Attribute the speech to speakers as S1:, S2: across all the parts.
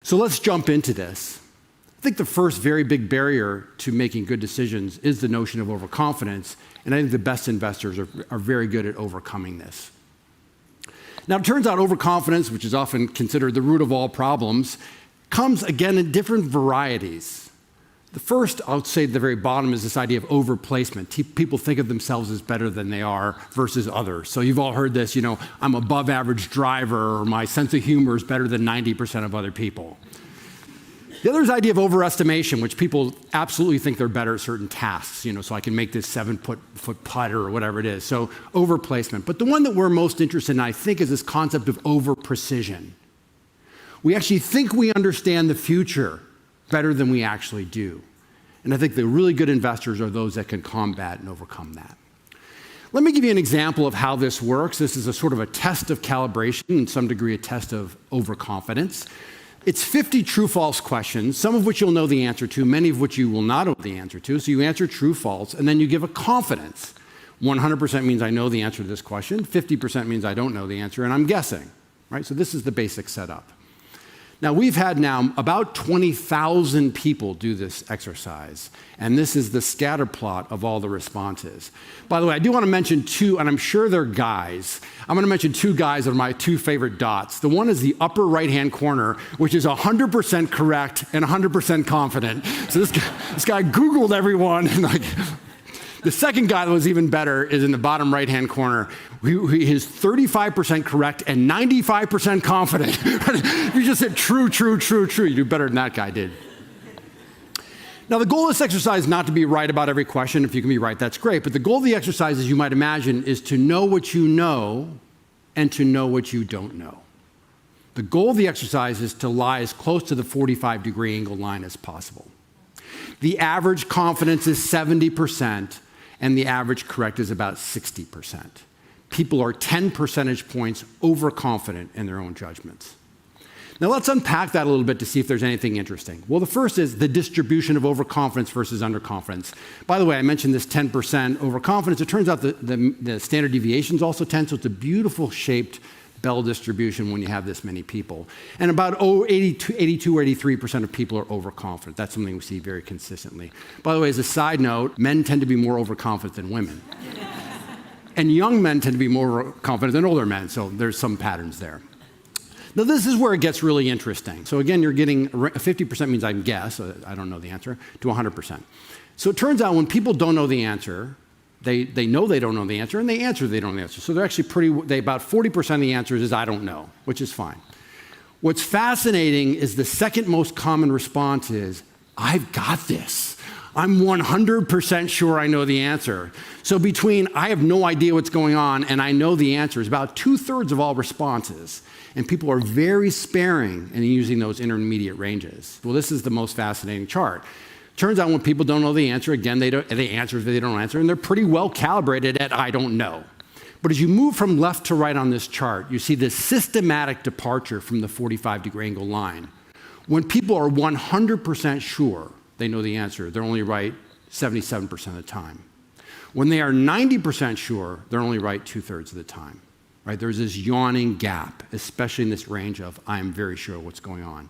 S1: So let's jump into this. I think the first very big barrier to making good decisions is the notion of overconfidence, and I think the best investors are very good at overcoming this. Now, it turns out overconfidence, which is often considered the root of all problems, comes again in different varieties. The first, I would say at the very bottom, is this idea of overplacement. People think of themselves as better than they are versus others. So you've all heard this, I'm above average driver, or my sense of humor is better than 90% of other people. The other is the idea of overestimation, which people absolutely think they're better at certain tasks, so I can make this 7-foot putter or whatever it is. So overplacement. But the one that we're most interested in, I think, is this concept of over-precision. We actually think we understand the future better than we actually do. And I think the really good investors are those that can combat and overcome that. Let me give you an example of how this works. This is a sort of a test of calibration, in some degree a test of overconfidence. It's 50 true-false questions, some of which you'll know the answer to, many of which you will not know the answer to. So you answer true-false, and then you give a confidence. 100% means I know the answer to this question. 50% means I don't know the answer, and I'm guessing. Right? So this is the basic setup. Now, we've had now about 20,000 people do this exercise, and this is the scatter plot of all the responses. By the way, I do want to mention two, and I'm sure they're guys. I'm going to mention two guys that are my two favorite dots. The one is the upper right-hand corner, which is 100% correct and 100% confident. So this guy Googled everyone, and the second guy that was even better is in the bottom right-hand corner. He is 35% correct and 95% confident. If you just said true, you do better than that guy did. Now, the goal of this exercise is not to be right about every question. If you can be right, that's great. But the goal of the exercise, as you might imagine, is to know what you know and to know what you don't know. The goal of the exercise is to lie as close to the 45-degree angle line as possible. The average confidence is 70%. And the average correct is about 60%. People are 10 percentage points overconfident in their own judgments. Now let's unpack that a little bit to see if there's anything interesting. Well, the first is the distribution of overconfidence versus underconfidence. By the way, I mentioned this 10% overconfidence. It turns out the standard deviation is also 10, so it's a beautiful shaped Bell distribution when you have this many people. And about 82 or 83% of people are overconfident. That's something we see very consistently. By the way, as a side note, men tend to be more overconfident than women. And young men tend to be more confident than older men, so there's some patterns there. Now, this is where it gets really interesting. So again, you're getting 50% means I can guess, so I don't know the answer, to 100%. So it turns out when people don't know the answer, they know they don't know the answer, and they answer they don't know the answer. So they're actually about 40% of the answers is I don't know, which is fine. What's fascinating is the second most common response is, I've got this. I'm 100% sure I know the answer. So between I have no idea what's going on and I know the answer is about 2/3 of all responses. And people are very sparing in using those intermediate ranges. Well, this is the most fascinating chart. Turns out when people don't know the answer, again, they answer, they don't answer, and they're pretty well calibrated at I don't know. But as you move from left to right on this chart, you see this systematic departure from the 45-degree angle line. When people are 100% sure they know the answer, they're only right 77% of the time. When they are 90% sure, they're only right 2/3 of the time. Right? There's this yawning gap, especially in this range of I'm very sure what's going on.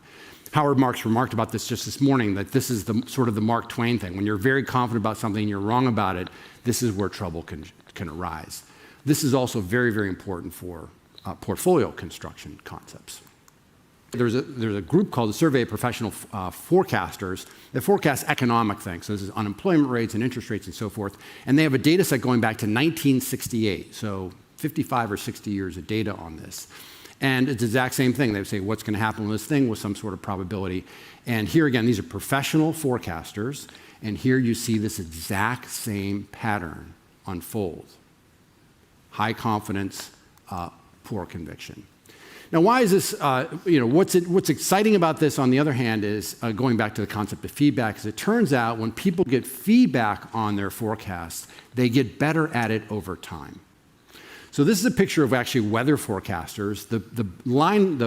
S1: Howard Marks remarked about this just this morning, that this is the sort of the Mark Twain thing. When you're very confident about something and you're wrong about it, this is where trouble can arise. This is also very, very important for portfolio construction concepts. There's a group called the Survey of Professional Forecasters that forecast economic things. So this is unemployment rates and interest rates and so forth. And they have a data set going back to 1968. So 55 or 60 years of data on this. And it's the exact same thing. They would say, what's going to happen with this thing with some sort of probability. And here again, these are professional forecasters. And here you see this exact same pattern unfold. High confidence, poor conviction. Now, why is this, what's exciting about this, on the other hand, is going back to the concept of feedback, is it turns out when people get feedback on their forecasts, they get better at it over time. So this is a picture of actually weather forecasters. The line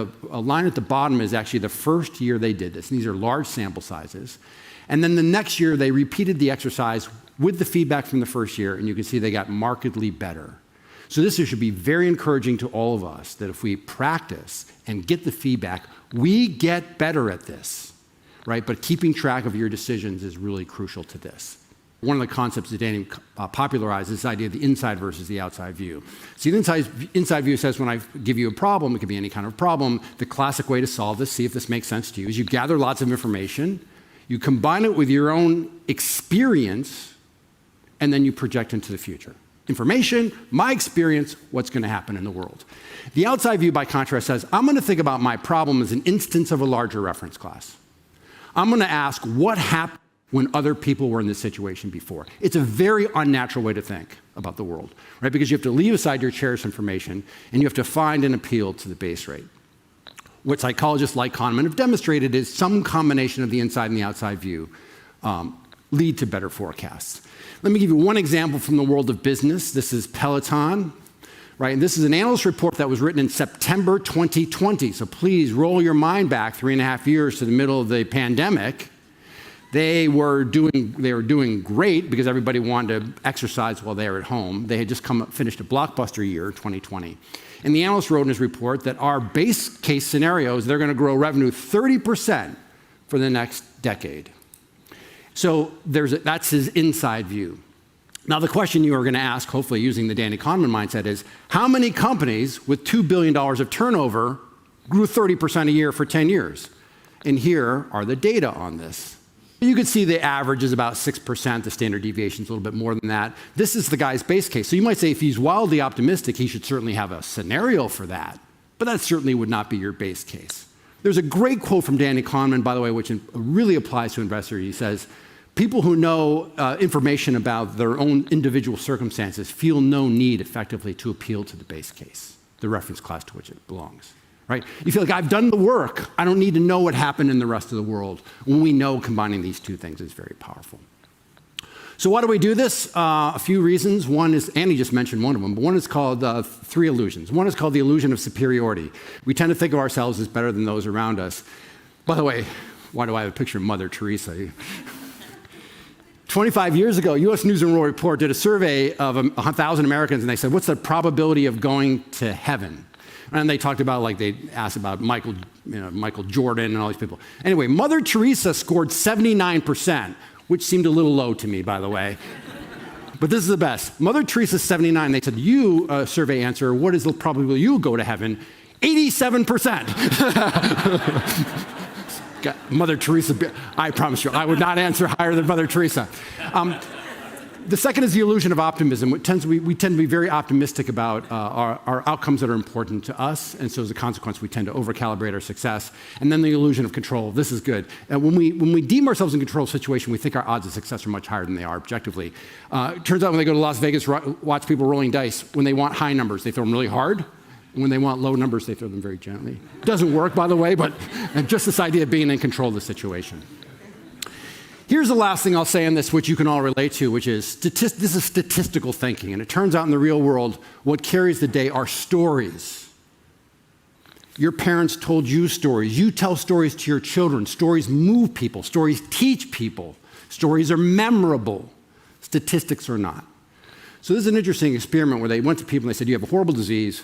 S1: at the bottom is actually the first year they did this. And these are large sample sizes. And then the next year, they repeated the exercise with the feedback from the first year, and you can see they got markedly better. So this should be very encouraging to all of us that if we practice and get the feedback, we get better at this, right? But keeping track of your decisions is really crucial to this. One of the concepts that Danny popularized is this idea of the inside versus the outside view. See, the inside view says when I give you a problem, it could be any kind of problem, the classic way to solve this, see if this makes sense to you, is you gather lots of information, you combine it with your own experience, and then you project into the future. Information, my experience, what's going to happen in the world. The outside view, by contrast, says, I'm going to think about my problem as an instance of a larger reference class. I'm going to ask what happened when other people were in this situation before. It's a very unnatural way to think about the world, right? Because you have to leave aside your cherished information, and you have to find and appeal to the base rate. What psychologists like Kahneman have demonstrated is some combination of the inside and the outside view lead to better forecasts. Let me give you one example from the world of business. This is Peloton, right? And this is an analyst report that was written in September 2020. So please roll your mind back 3.5 years to the middle of the pandemic. They were doing great because everybody wanted to exercise while they were at home. They had just finished a blockbuster year, 2020. And the analyst wrote in his report that our base case scenario is they're going to grow revenue 30% for the next decade. So that's his inside view. Now, the question you are going to ask, hopefully using the Danny Kahneman mindset, is how many companies with $2 billion of turnover grew 30% a year for 10 years? And here are the data on this. You can see the average is about 6%. The standard deviation is a little bit more than that. This is the guy's base case. So you might say if he's wildly optimistic, he should certainly have a scenario for that. But that certainly would not be your base case. There's a great quote from Danny Kahneman, by the way, which really applies to investors. He says, people who know information about their own individual circumstances feel no need effectively to appeal to the base case, the reference class to which it belongs. Right? You feel like I've done the work. I don't need to know what happened in the rest of the world. When we know combining these two things is very powerful. So why do we do this? A few reasons. One is, Annie just mentioned one of them, but one is called three illusions. One is called the illusion of superiority. We tend to think of ourselves as better than those around us. By the way, why do I have a picture of Mother Teresa? 25 years ago, U.S. News and World Report did a survey of 1,000 Americans, and they said, what's the probability of going to heaven? And they talked about, like, they asked about Michael Jordan and all these people. Anyway, Mother Teresa scored 79%, which seemed a little low to me, by the way. But this is the best. Mother Teresa, 79. They said, you, survey answer, what is the probability you'll go to heaven? 87%. Mother Teresa, I promise you, I would not answer higher than Mother Teresa. The second is the illusion of optimism. We tend to be very optimistic about our outcomes that are important to us, and so as a consequence, we tend to over-calibrate our success. And then the illusion of control. This is good. When we deem ourselves in control of a situation, we think our odds of success are much higher than they are objectively. It turns out when they go to Las Vegas, watch people rolling dice, when they want high numbers, they throw them really hard. And when they want low numbers, they throw them very gently. It doesn't work, by the way, but just this idea of being in control of the situation. Here's the last thing I'll say on this, which you can all relate to, which is this is statistical thinking. And it turns out in the real world, what carries the day are stories. Your parents told you stories. You tell stories to your children. Stories move people. Stories teach people. Stories are memorable. Statistics are not. So this is an interesting experiment where they went to people and they said, you have a horrible disease.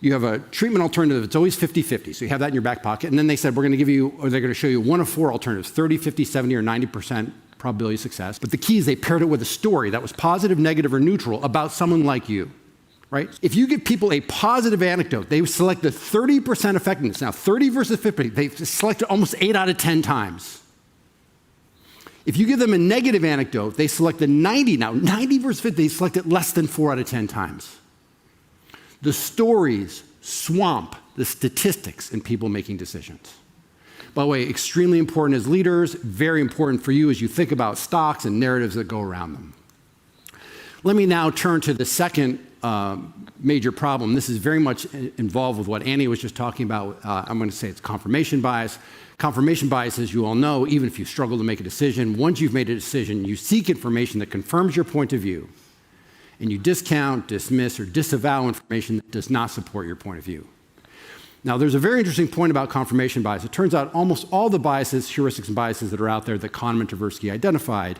S1: You have a treatment alternative. It's always 50-50. So you have that in your back pocket. And then they said, we're going to give you, or they're going to show you one of four alternatives, 30, 50, 70, or 90% probability of success. But the key is they paired it with a story that was positive, negative, or neutral about someone like you, right? If you give people a positive anecdote, they select the 30% effectiveness. Now, 30 versus 50, they select it almost 8 out of 10 times. If you give them a negative anecdote, they select the 90. Now, 90 versus 50, they select it less than 4 out of 10 times. The stories swamp the statistics in people making decisions. By the way, extremely important as leaders, very important for you as you think about stocks and narratives that go around them. Let me now turn to the second major problem. This is very much involved with what Annie was just talking about. I'm going to say it's confirmation bias. Confirmation bias, as you all know, even if you struggle to make a decision, once you've made a decision, you seek information that confirms your point of view. And you discount, dismiss, or disavow information that does not support your point of view. Now, there's a very interesting point about confirmation bias. It turns out almost all the biases, heuristics, and biases that are out there that Kahneman and Tversky identified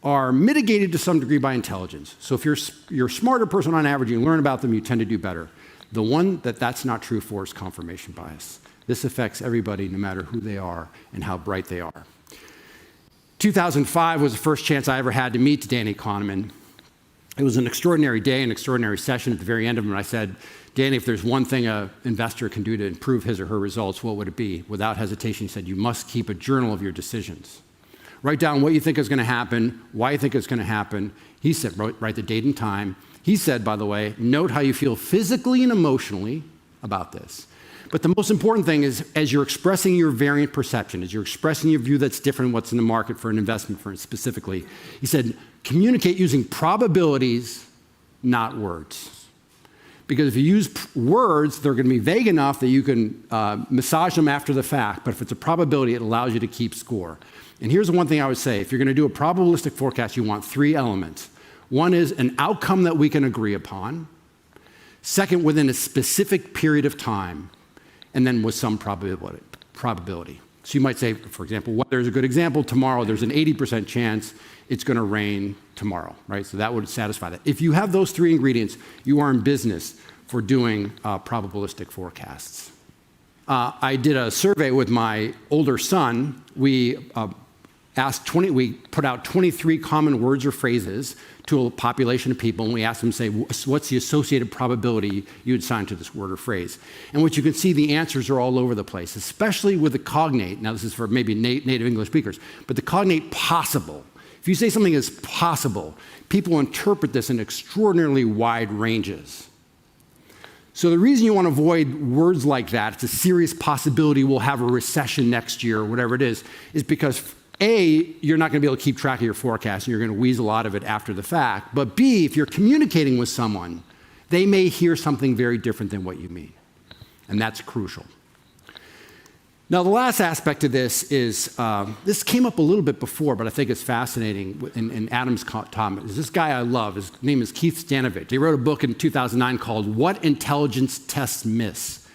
S1: are mitigated to some degree by intelligence. So if you're a smarter person on average, you learn about them, you tend to do better. The one that's not true for is confirmation bias. This affects everybody no matter who they are and how bright they are. 2005 was the first chance I ever had to meet Danny Kahneman. It was an extraordinary day, an extraordinary session. At the very end of it, I said, Danny, if there's one thing an investor can do to improve his or her results, what would it be? Without hesitation, he said, you must keep a journal of your decisions. Write down what you think is going to happen, why you think it's going to happen. He said, write the date and time. He said, by the way, note how you feel physically and emotionally about this. But the most important thing is, as you're expressing your variant perception, as you're expressing your view that's different than what's in the market for an investment firm specifically, he said, communicate using probabilities, not words. Because if you use words, they're going to be vague enough that you can massage them after the fact. But if it's a probability, it allows you to keep score. And here's the one thing I would say. If you're going to do a probabilistic forecast, you want three elements. One is an outcome that we can agree upon. Second, within a specific period of time. And then with some probability. So you might say, for example, there's a good example. Tomorrow, there's an 80% chance it's going to rain tomorrow, right? So that would satisfy that. If you have those three ingredients, you are in business for doing probabilistic forecasts. I did a survey with my older son. We put out 23 common words or phrases to a population of people, and we asked them to say, what's the associated probability you would assign to this word or phrase? And what you can see, the answers are all over the place, especially with the cognate. Now, this is for maybe native English speakers, but the cognate possible. If you say something is possible, people interpret this in extraordinarily wide ranges. So the reason you want to avoid words like that, it's a serious possibility we'll have a recession next year or whatever it is because A, you're not going to be able to keep track of your forecast and you're going to weasel out of it after the fact. But B, if you're communicating with someone, they may hear something very different than what you mean. And that's crucial. Now, the last aspect of this is, this came up a little bit before, but I think it's fascinating in Adam's comment. Is this guy I love. His name is Keith Stanley. He wrote a book in 2009 called What Intelligence Tests Miss.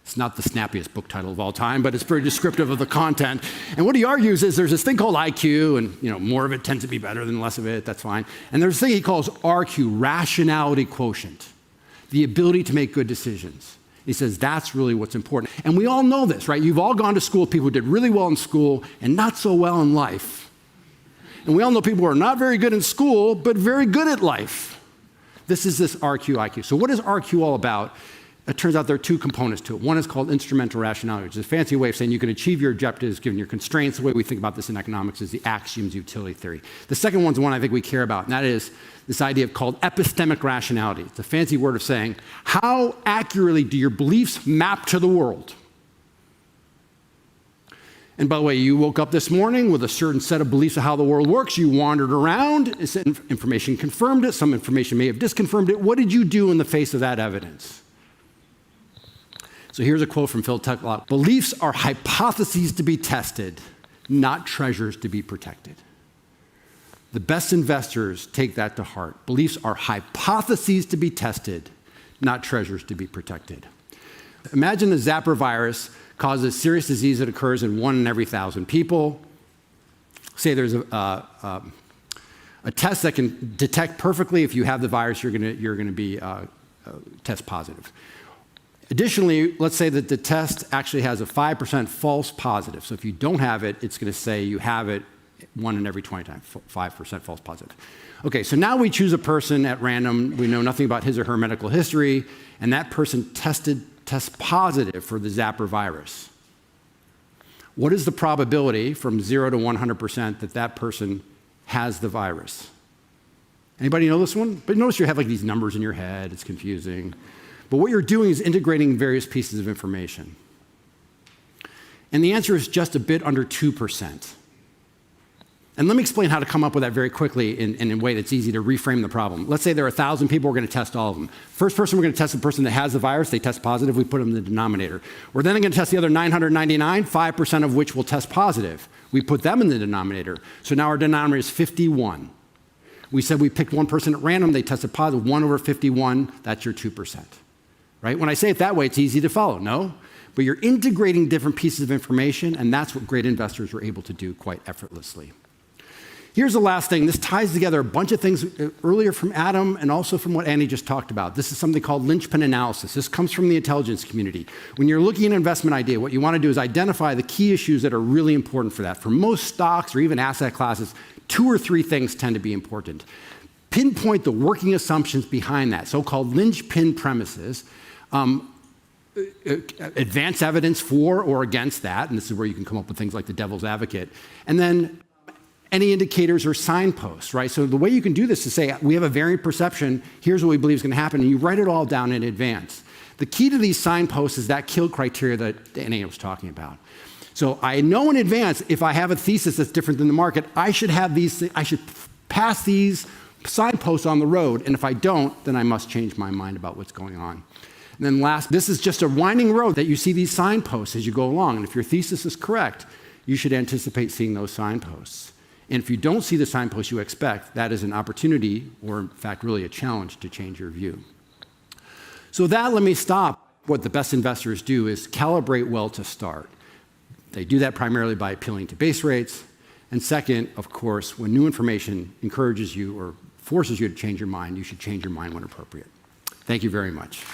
S1: It's not the snappiest book title of all time, but it's very descriptive of the content. And what he argues is there's this thing called IQ, and more of it tends to be better than less of it, that's fine. And there's a thing he calls RQ, rationality quotient, the ability to make good decisions. He says that's really what's important. And we all know this, right? You've all gone to school, people who did really well in school and not so well in life. And we all know people who are not very good in school, but very good at life. This is this RQ, IQ. So what is RQ all about? It turns out there are two components to it. One is called instrumental rationality, which is a fancy way of saying you can achieve your objectives given your constraints. The way we think about this in economics is the axioms utility theory. The second one's the one I think we care about, and that is this idea called epistemic rationality. It's a fancy word of saying, how accurately do your beliefs map to the world? And by the way, you woke up this morning with a certain set of beliefs of how the world works. You wandered around. Information confirmed it. Some information may have disconfirmed it. What did you do in the face of that evidence? So here's a quote from Phil Techlock. Beliefs are hypotheses to be tested, not treasures to be protected. The best investors take that to heart. Beliefs are hypotheses to be tested, not treasures to be protected. Imagine the Zapper virus causes serious disease that occurs in 1 in every 1,000 people. Say there's a test that can detect perfectly if you have the virus, you're going to be test positive. Additionally, let's say that the test actually has a 5% false positive. So if you don't have it, it's going to say you have it 1 in every 20 times, 5% false positive. Okay, so now we choose a person at random. We know nothing about his or her medical history, and that person tests positive for the Zapper virus. What is the probability from 0 to 100% that that person has the virus? Anybody know this one? But notice you have like these numbers in your head. It's confusing. But what you're doing is integrating various pieces of information. And the answer is just a bit under 2%. And let me explain how to come up with that very quickly in a way that's easy to reframe the problem. Let's say there are 1,000 people, we're going to test all of them. First person, we're going to test the person that has the virus. They test positive, we put them in the denominator. We're then going to test the other 999, 5% of which will test positive. We put them in the denominator. So now our denominator is 51. We said we picked one person at random, they tested positive, 1 over 51, that's your 2%. Right? When I say it that way, it's easy to follow, no? But you're integrating different pieces of information, and that's what great investors are able to do quite effortlessly. Here's the last thing. This ties together a bunch of things earlier from Adam and also from what Andy just talked about. This is something called linchpin analysis. This comes from the intelligence community. When you're looking at an investment idea, what you want to do is identify the key issues that are really important for that. For most stocks or even asset classes, 2 or 3 things tend to be important. Pinpoint the working assumptions behind that, so-called linchpin premises. Advance evidence for or against that, and this is where you can come up with things like the devil's advocate. And then any indicators or signposts, right? So the way you can do this is say, we have a variant perception, here's what we believe is going to happen, and you write it all down in advance. The key to these signposts is that kill criteria that Andy was talking about. So I know in advance, if I have a thesis that's different than the market, I should pass these signposts on the road, and if I don't, then I must change my mind about what's going on. And then last, this is just a winding road that you see these signposts as you go along, and if your thesis is correct, you should anticipate seeing those signposts. And if you don't see the signposts you expect, that is an opportunity, or in fact, really a challenge to change your view. So with that, let me stop. What the best investors do is calibrate well to start. They do that primarily by appealing to base rates. And second, of course, when new information encourages you or forces you to change your mind, you should change your mind when appropriate. Thank you very much.